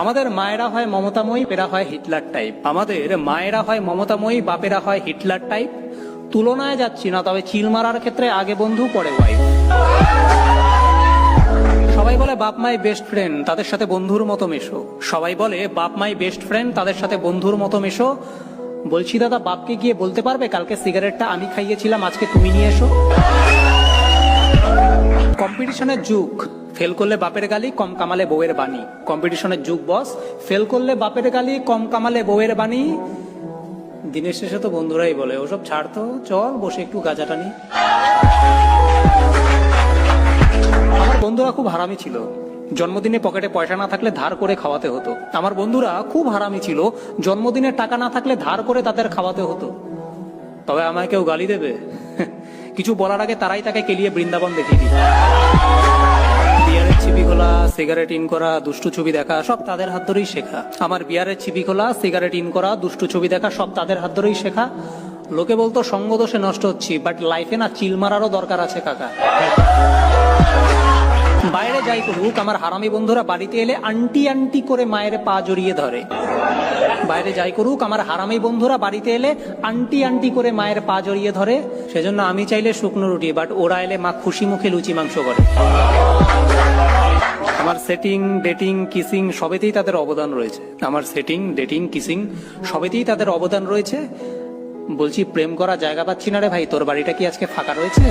আমাদের মায়েরা হয় মমতাময়ী, বাপেরা হয় হিটলার টাইপ। আমাদের মায়েরা হয় মমতাময়ী, বাপেরা হয় হিটলার টাইপ। তুলনায় যাচ্ছি না, তবে চিল মারার ক্ষেত্রে আগে বন্ধু পরে ওয়াইফ। সবাই বলে বাপ মাই বেস্ট ফ্রেন্ড, তাদের সাথে বন্ধুর মতো মেশো। সবাই বলে বাপ মাই বেস্ট ফ্রেন্ড, তাদের সাথে বন্ধুর মতো মেশো। বলছি দাদা, বাপকে গিয়ে বলতে পারবে কালকে সিগারেটটা আমি খাইয়েছিলাম, আজকে তুমি নিয়ে এসো। কম্পিটিশনের যুগ, ফেল করলে বাপের গালি, কম কামালে বউয়ের বাণী। কম্পিটিশনের যুগ বস, ফেল করলে বাপের গালি, কম কামালে বউয়ের বাণী। দিনের শেষে তো বন্ধুরাই বলে ওসব ছাড় তো, চল বসে একটু গাঁজা টানি। আমার বন্ধুরা খুব হারামি ছিল। জন্মদিনে পকেটে পয়সা না থাকলে ধার করে খাওয়াতে হতো। আমার বন্ধুরা খুব হারামি ছিল। জন্মদিনে টাকা না থাকলে ধার করে তাদের খাওয়াতে হতো। তবে আমায় কেউ গালি দেবে, কিছু বলার আগে তারাই তাকে কেলিয়ে বৃন্দাবন দেখিয়ে দিত। বিয়ারের ছিপি খোলা, সিগারেট ইন করা, দুষ্টু ছবি দেখা সব তাদের হাত ধরেই শেখা। আমার বিয়ারের ছিপি খোলা, সিগারেট ইন করা, দুষ্টু ছবি দেখা সব তাদের হাত ধরেই শেখা। লোকে বলতো সঙ্গ দোষে নষ্ট হচ্ছি, বাট লাইফে না চিল মারারও দরকার আছে কাকা। বাইরে যাই করুক, আমার হারামি বন্ধুরা বাড়িতে এলে আন্টি আন্টি করে মায়ের পা জড়িয়ে ধরে। বাইরে যাই করুক, আমার হারামি বন্ধুরা বাড়িতে এলে আন্টি আন্টি করে মায়ের পা জড়িয়ে ধরে। সেজন্য আমি চাইলে শুকনো রুটি, বাট ওরা এলে মা খুশি মুখে লুচি মাংস করে। আমার সেটিং, ডেটিং, কিসিং সবেতেই তাদের অবদান রয়েছে। আমার সেটিং, ডেটিং, কিসিং সবেতেই তাদের অবদান রয়েছে। বলছি, প্রেম করা জায়গা পাচ্ছি না রে ভাই, তোর বাড়িটা কি আজকে ফাঁকা রয়েছে?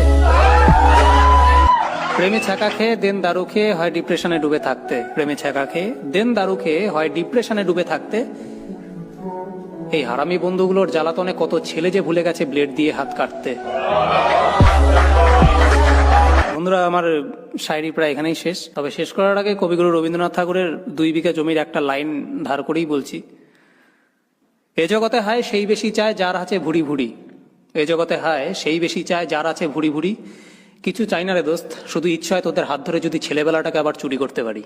প্রেমে ছ্যাঁকা খেয়ে দেন দারু খেয়ে হয় ডিপ্রেশনে ডুবে থাকতে। প্রেমে ছ্যাঁকা খেয়ে দেন দারু খেয়ে হয় ডিপ্রেশনে ডুবে থাকতে। এই হারামি বন্ধুগুলোর জ্বালাতনে কত ছেলে যে ভুলে গেছে ব্লেড দিয়ে হাত কাটতে। বন্ধুরা, আমার শায়রি প্রায় এখানেই শেষ। তবে শেষ করার আগে কবিগুরু রবীন্দ্রনাথ ঠাকুরের 2 বিঘা জমির একটা লাইন ধার করেই বলছি। এ জগতে হায় সেই বেশি চায় যার আছে ভুড়ি ভুড়ি। এ জগতে হায় সেই বেশি চায় যার আছে ভুড়ি ভুড়ি। কিছু চাই না রে দোস্ত, শুধু ইচ্ছা হয় তোদের হাত ধরে যদি ছেলেবেলাটাকে আবার চুরি করতে পারি।